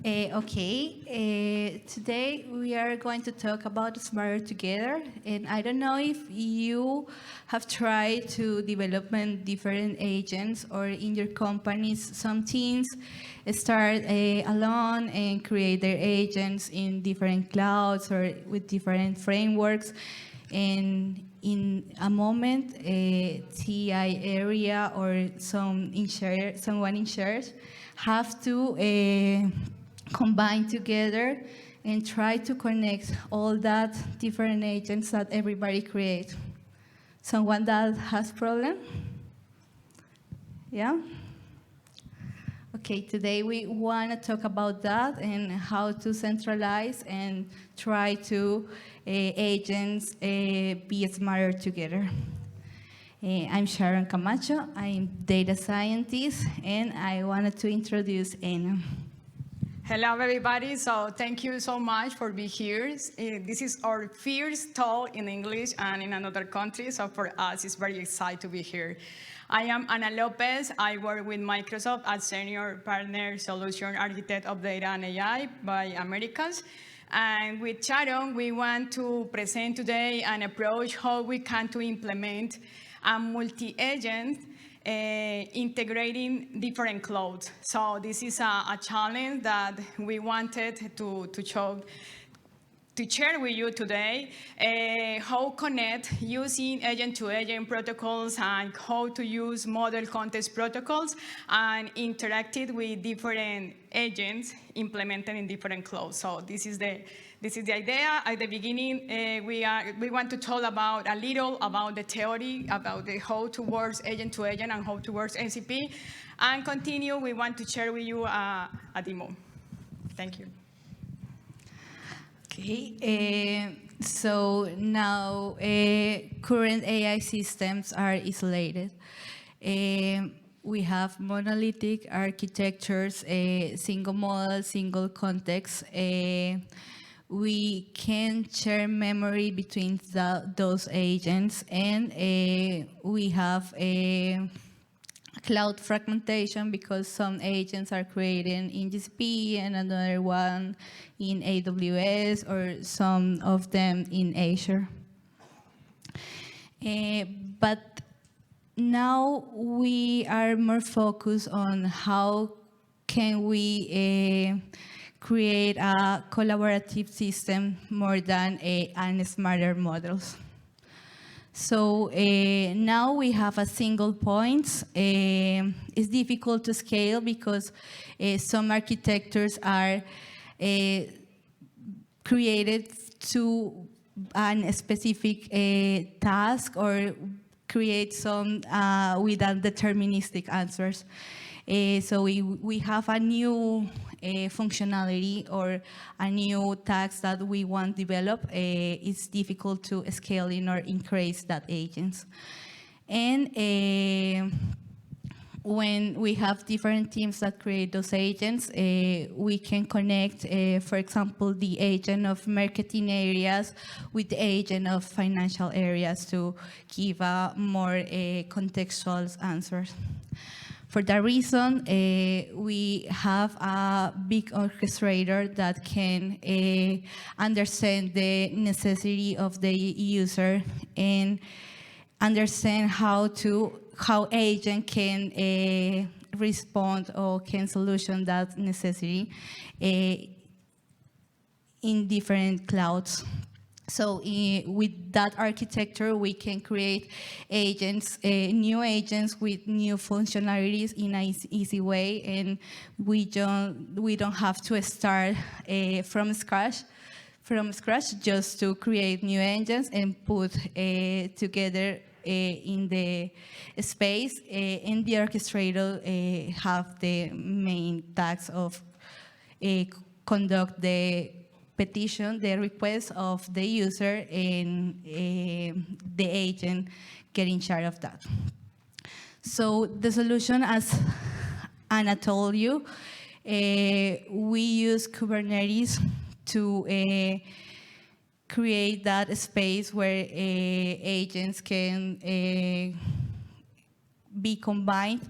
Today we are going to talk about Smarter Together, and I don't know if you have tried to develop different agents, or in your companies, some teams start alone and create their agents in different clouds or with different frameworks, and in a moment, a TI area or someone in shares have to combine together and try to connect all that different agents that everybody creates. Someone that has problem? Yeah? Okay, today we want to talk about that and how to centralize and try to agents be smarter together. I'm Sharon Camacho, I'm data scientist, and I wanted to introduce Anna. Hello, everybody. So thank you so much for being here. This is our first talk in English and in another country. So for us, it's very exciting to be here. I am Ana Lopez. I work with Microsoft as Senior Partner Solution Architect of Data and AI by Americas. And with Sharon, we want to present today an approach how we can to implement a multi-agent integrating different clouds. So this is a challenge that we wanted to share with you today, how connect using agent-to-agent protocols and how to use model context protocols and interacted with different agents implemented in different clouds. So this is the idea. At the beginning, we want to talk about a little about the theory, about the how to work agent-to-agent and how to work MCP. And continue, we want to share with you a demo. Thank you. Okay, so now current AI systems are isolated. We have monolithic architectures, single model, single context. We can share memory between those agents, and we have a cloud fragmentation because some agents are created in GCP and another one in AWS, or some of them in Azure. But now we are more focused on how can we create a collaborative system more than smarter models. So now we have a single point. It's difficult to scale because some architectures are created to a specific task or create some with deterministic answers. So we have a new functionality or a new task that we want to develop. It's difficult to scale in or increase that agents. And when we have different teams that create those agents, we can connect, for example, the agent of marketing areas with the agent of financial areas to give more contextual answers. For that reason, we have a big orchestrator that can understand the necessity of the user and understand how agent can respond or can solution that necessity in different clouds. So with that architecture, we can create agents, new agents with new functionalities in an easy way, and we don't have to start from scratch just to create new engines and put together in the space. And the orchestrator have the main task of conduct the petition, the request of the user, and the agent get in charge of that. So the solution, as Anna told you, we use Kubernetes to create that space where agents can be combined.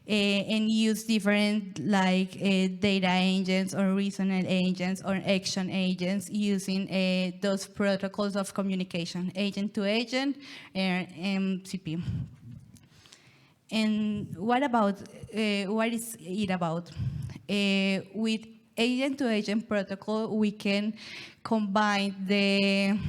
and use different like data agents or reasoning agents or action agents using those protocols of communication, agent to agent and MCP. And what is it about? With agent-to-agent protocol, we can combine the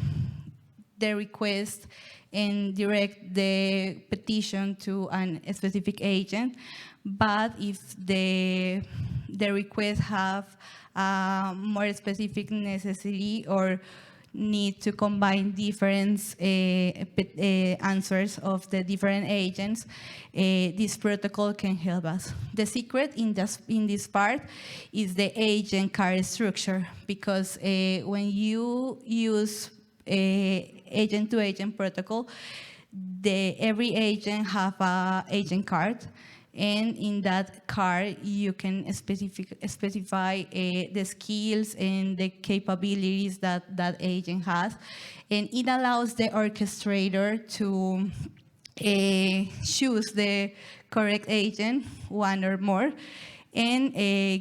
request and direct the petition to a specific agent. But if the request have more specific necessity or need to combine different answers of the different agents, this protocol can help us. The secret in this part is the agent card structure, because when you use agent-to-agent protocol, every agent have a agent card, and in that card you can specify the skills and the capabilities that that agent has, and it allows the orchestrator to choose the correct agent, one or more, and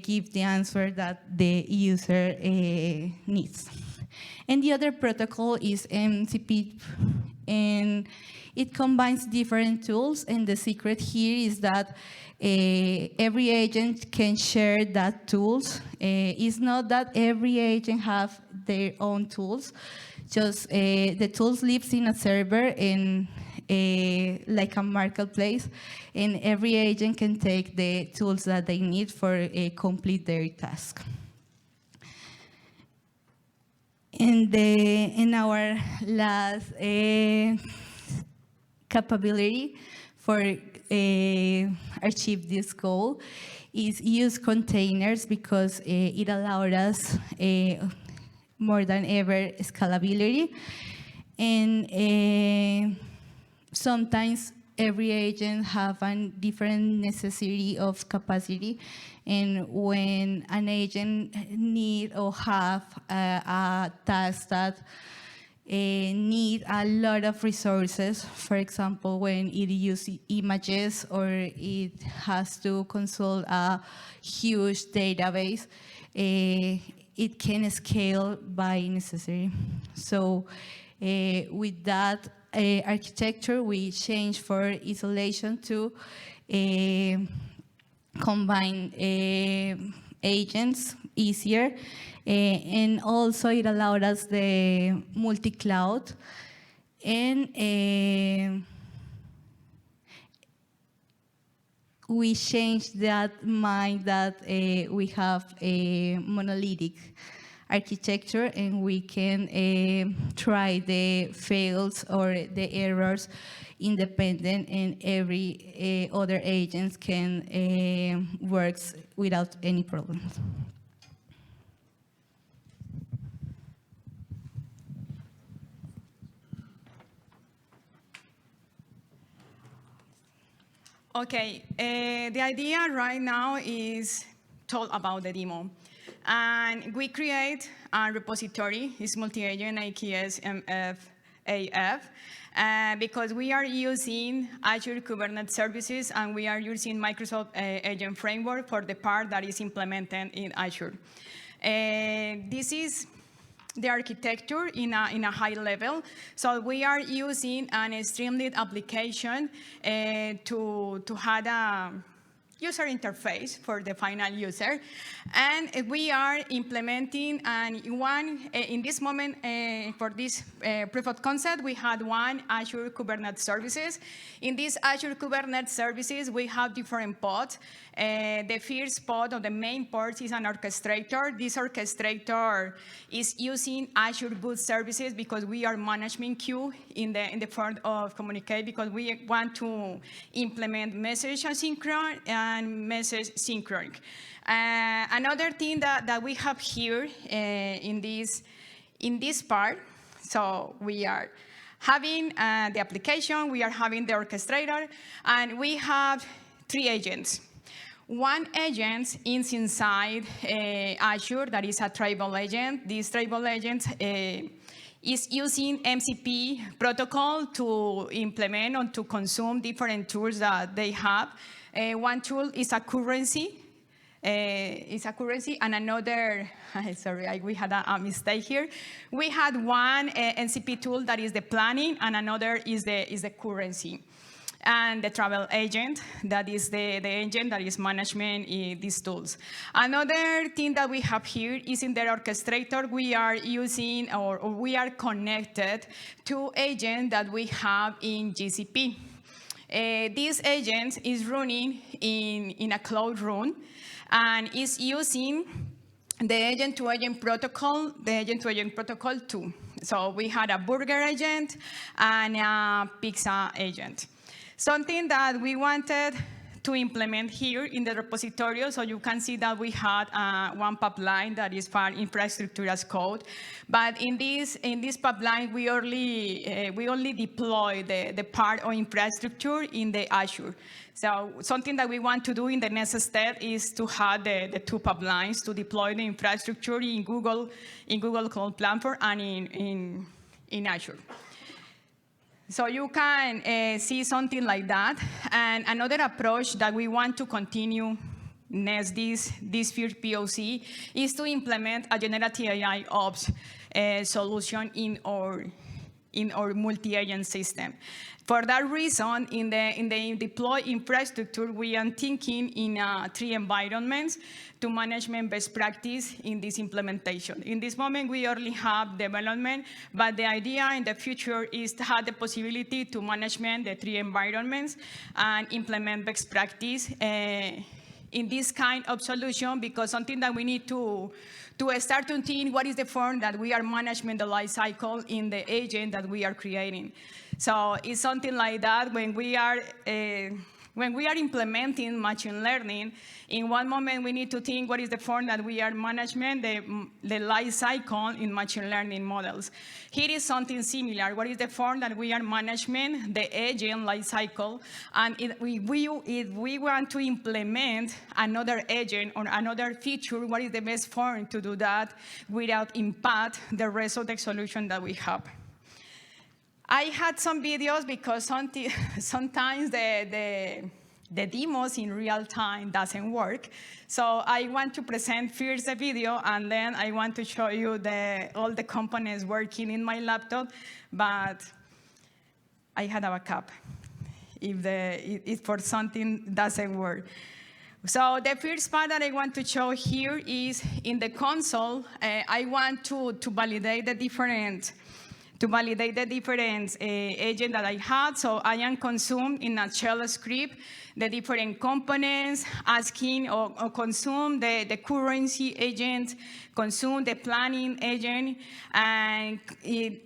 give the answer that the user needs. And the other protocol is MCP, and it combines different tools, and the secret here is that every agent can share that tools. It's not that every agent have their own tools, just the tools lives in a server in like a marketplace, and every agent can take the tools that they need for complete their task. And in our last capability for achieve this goal is use containers, because it allowed us more than ever scalability. And sometimes every agent have a different necessity of capacity, and when an agent need or have a task that need a lot of resources, for example, when it uses images or it has to consult a huge database, it can scale by necessary. So with that architecture, we change for isolation to combine agents easier, and also it allowed us the multi-cloud, and we changed that mind that we have a monolithic architecture, and we can try the fails or the errors independent, and every other agents can works without any problems. Okay, the idea right now is told about the demo. And we create a repository, it's multi-agent AKS MFAF, because we are using Azure Kubernetes services, and we are using Microsoft Agent Framework for the part that is implemented in Azure. This is the architecture in a high level. So we are using an Streamlit application to have a user interface for the final user. And we are implementing in this moment, for this proof of concept, we had one Azure Kubernetes services. In these Azure Kubernetes services, we have different pods. The first pod, or the main pod, is an orchestrator. This orchestrator is using Azure Boot services because we are management queue in the front of communicate, because we want to implement message asynchronous and message synchronous. Another thing that we have here in this part, so we are having the application, we are having the orchestrator, and we have 3 agents. One agent is inside Azure, that is a tribal agent. This tribal agent is using MCP protocol to implement or to consume different tools that they have. One tool is a currency. And another, sorry, we had a mistake here. We had one NCP tool that is the planning, and another is the currency. And the travel agent, that is the agent that is management in these tools. Another thing that we have here is in the orchestrator, we are using, or we are connected to agent that we have in GCP. This agent is running in a cloud room, and is using the agent-to-agent protocol, the agent-to-agent protocol 2. So we had a burger agent and a pizza agent. Something that we wanted to implement here in the repository, so you can see that we had one pipeline that is for infrastructure as code. But in this pipeline, we only deploy the part of infrastructure in the Azure. So something that we want to do in the next step is to have the two pipelines to deploy the infrastructure in Google Cloud Platform and in Azure. So you can see something like that. And another approach that we want to continue next this first POC is to implement a generative AI ops solution in our multi-agent system. For that reason, in the deploy infrastructure, we are thinking in 3 environments to management best practice in this implementation. In this moment, we only have development, but the idea in the future is to have the possibility to management the 3 environments and implement best practice in this kind of solution, because something that we need to start to think what is the form that we are managing the life cycle in the agent that we are creating. So it's something like that when we are implementing machine learning. In one moment, we need to think what is the form that we are managing the life cycle in machine learning models. Here is something similar. What is the form that we are managing the agent life cycle? And if we want to implement another agent or another feature, what is the best form to do that without impact the rest of the solution that we have? I had some videos because sometimes the demos in real time doesn't work. So I want to present first the video, and then I want to show you all the components working in my laptop, but I had a backup if for something doesn't work. So the first part that I want to show here is in the console, I want to validate the different agent that I had. So I am consumed in a shell script the different components, asking or consume the currency agent, consume the planning agent, and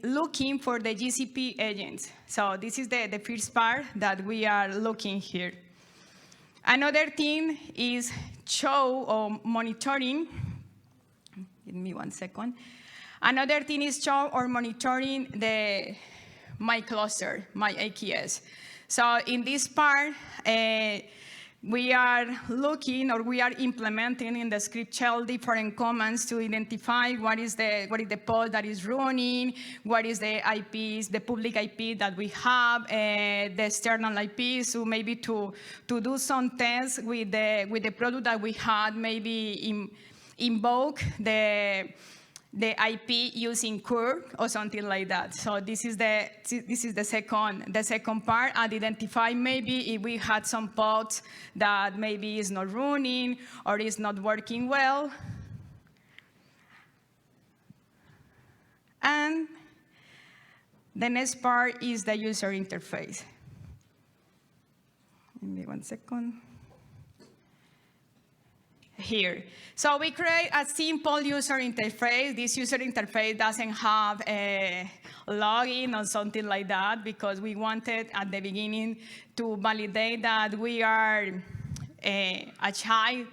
looking for the GCP agents. So this is the first part that we are looking here. Another thing is show or monitoring. Give me 1 second. Another thing is show or monitoring my cluster, my AKS. So in this part, we are looking or we are implementing in the script shell different commands to identify what is the pod that is running, what is the IPs, the public IP that we have, the external IPs, so maybe to do some tests with the product that we had, maybe invoke the IP using curl or something like that. So this is the second part. And identify maybe if we had some pods that maybe is not running or is not working well. And the next part is the user interface. Give me 1 second. Here. So we create a simple user interface. This user interface doesn't have a login or something like that because we wanted at the beginning to validate that we are agile,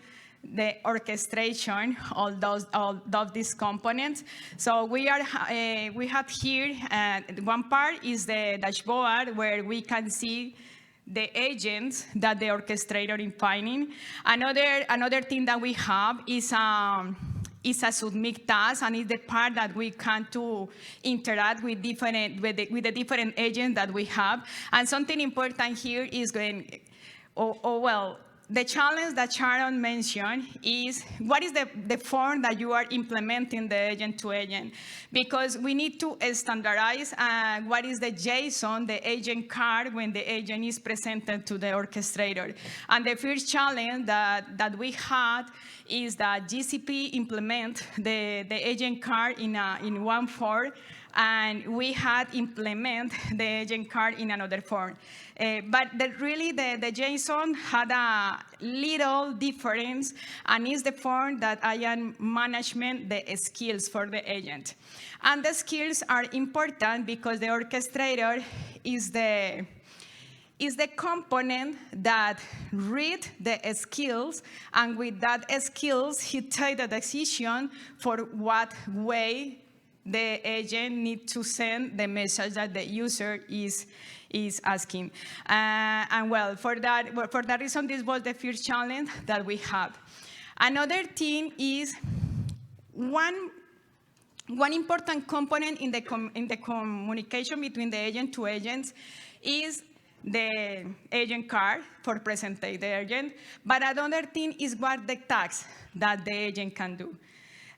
the orchestration, all of these components. So we have here, one part is the dashboard where we can see the agents that the orchestrator is finding. Another thing that we have is is a submit task, and it's the part that we can to interact with the different agents that we have. And something important here is the challenge that Sharon mentioned is what is the form that you are implementing the agent-to-agent? Because we need to standardize what is the JSON, the agent card, when the agent is presented to the orchestrator. And the first challenge that we had is that GCP implement the agent card in one form, and we had implement the agent card in another form. But really, the JSON had a little difference, and is the form that I am management the skills for the agent. And the skills are important because the orchestrator is the component that read the skills, and with that skills, he take the decision for what way the agent needs to send the message that the user is asking. And well, for that reason, this was the first challenge that we had. Another thing is one important component in the communication between the agent to agents is the agent card for presenting the agent, but another thing is what the tasks that the agent can do.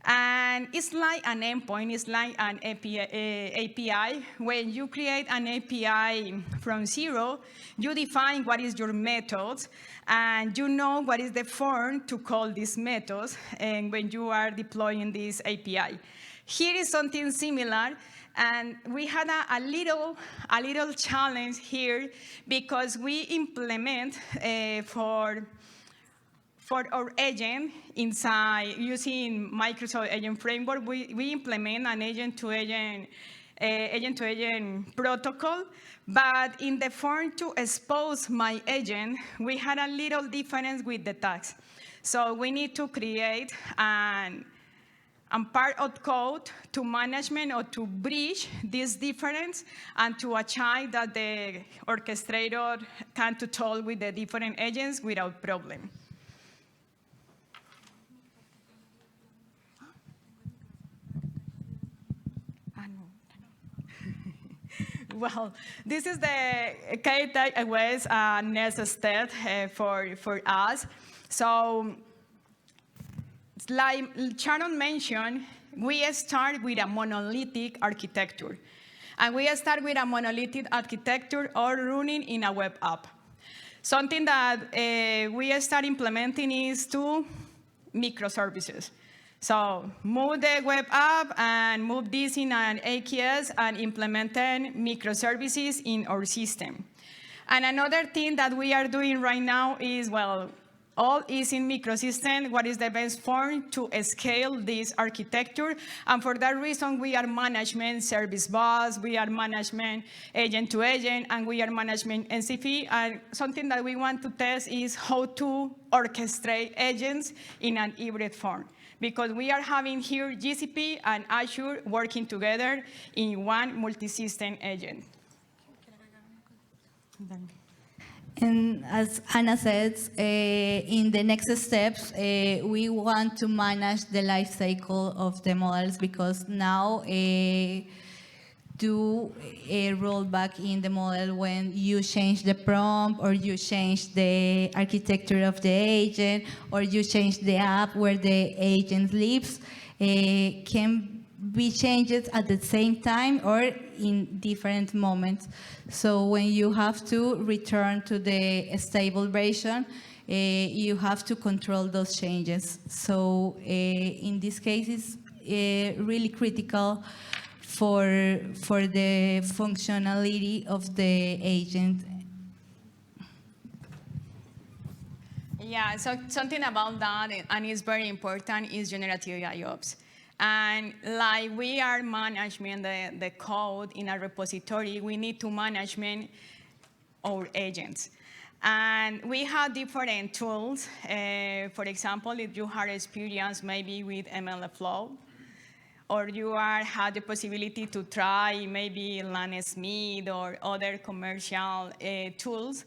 And it's like an endpoint, it's like an API. When you create an API from zero, you define what is your methods, and you know what is the form to call these methods, and when you are deploying this API. Here is something similar, and we had a little challenge here because we implement for our agent inside using Microsoft Agent Framework, we implement an agent-to-agent protocol, but in the form to expose my agent, we had a little difference with the tags. So we need to create a part of code to management or to bridge this difference and to achieve that the orchestrator can to talk with the different agents without problem. Well, this is the KTAG's next step for us. So, like Sharon mentioned, we start with a monolithic architecture. And we start with a monolithic architecture all running in a web app. Something that we start implementing is 2 microservices. So move the web app and move this in an AKS and implementing microservices in our system. And another thing that we are doing right now is, well, all is in microsystem, what is the best form to scale this architecture. And for that reason, we are management service bus, we are management agent to agent, and we are management NCP. And something that we want to test is how to orchestrate agents in an hybrid form. Because we are having here GCP and Azure working together in one multi-system agent. And as Anna says, in the next steps, we want to manage the life cycle of the models, because now do a rollback in the model when you change the prompt, or you change the architecture of the agent, or you change the app where the agent lives, can be changed at the same time or in different moments. So when you have to return to the stable version, you have to control those changes. So in this case, it's really critical for the functionality of the agent. Yeah, so something about that, and it's very important, is generative IOPS. And like we are managing the code in a repository, we need to manage our agents. And we have different tools. For example, if you have experience maybe with MLflow, or you had the possibility to try maybe LangSmith or other commercial tools,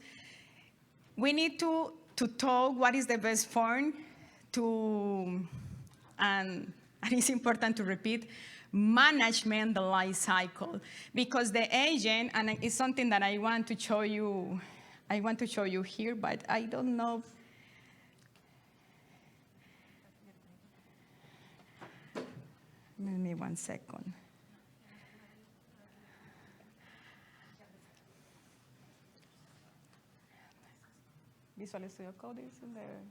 we need to talk what is the best form to and it's important to repeat, management the life cycle, because the agent, and it's something that I want to show you here, but I don't know. Give me 1 second. Visual Studio Code is in there.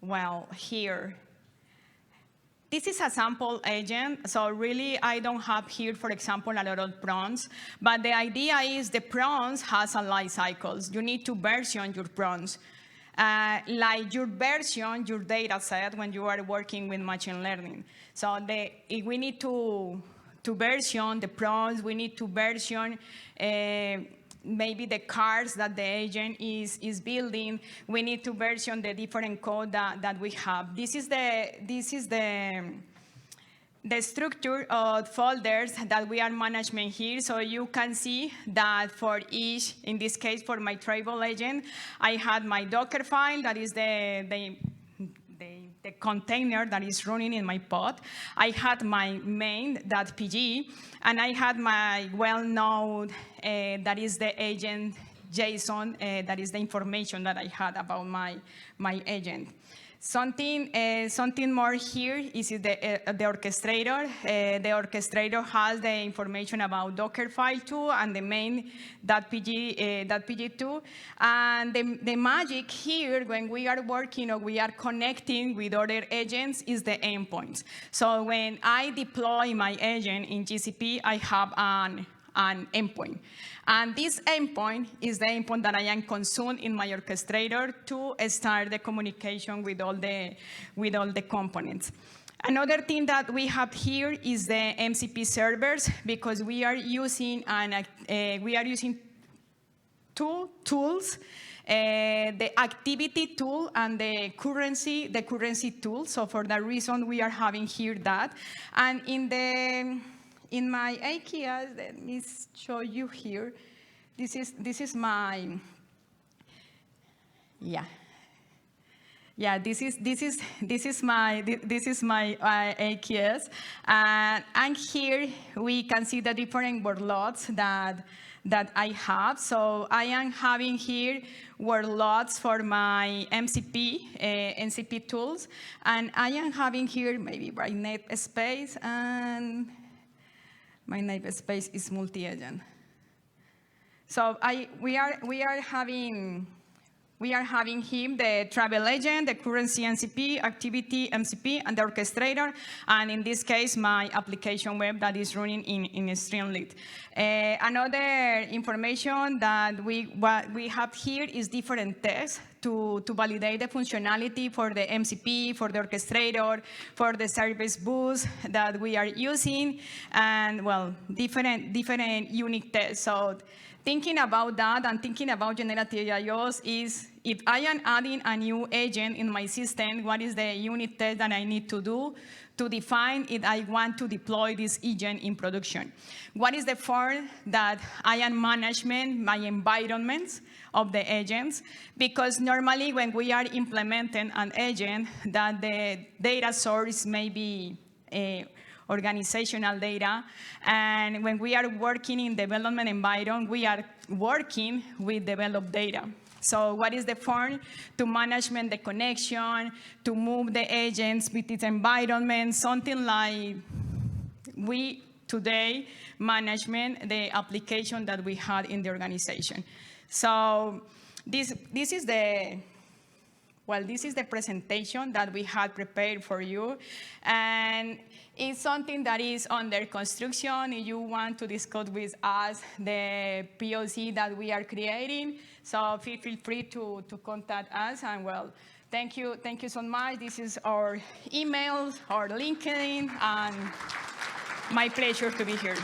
Well, here. This is a sample agent, so really I don't have here, for example, a lot of prawns, but the idea is the prawns has a life cycles. You need to version your prawns. Like your version, your data set when you are working with machine learning. So we need to version the prawns, we need to version maybe the cars that the agent is building. We need to version the different code that we have. This is the structure of folders that we are managing here. So you can see that for each, in this case, for my tribal agent, I had my Docker file, that is the container that is running in my pod. I had my main.pg, and I had my well-known, that is the agent JSON, that is the information that I had about my agent. Something more here is the orchestrator. The orchestrator has the information about Docker file too, and the main.pg too. And the magic here, when we are working or we are connecting with other agents, is the endpoints. So when I deploy my agent in GCP, I have an endpoint. And this endpoint is the endpoint that I am consuming in my orchestrator to start the communication with all the components. Another thing that we have here is the MCP servers, because we are using two tools, the activity tool and the currency tool. So for that reason, we are having here that. And in my AKS, let me show you here. This is my, this is my AKS, and here we can see the different workloads that I have. So I am having here workloads for my MCP tools, and I am having here maybe my namespace, and my namespace is multi-agent. So we are having him the travel agent, the currency MCP, activity MCP, and the orchestrator, and in this case, my application web that is running in Streamlit. Another information that we have here is different tests to validate the functionality for the MCP, for the orchestrator, for the service bus that we are using, and well, different unique tests. So thinking about that and thinking about generative IOs is, if I am adding a new agent in my system, what is the unit test that I need to do to define if I want to deploy this agent in production? What is the form that I am managing my environments of the agents? Because normally when we are implementing an agent, that the data source may be organizational data, and when we are working in development environment, we are working with developed data. So what is the form to management the connection, to move the agents with its environment, something like we today management the application that we had in the organization. So this is the presentation that we had prepared for you, and it's something that is under construction. If you want to discuss with us the POC that we are creating, so feel free to contact us. And well, thank you so much. This is our email, our LinkedIn, and my pleasure to be here.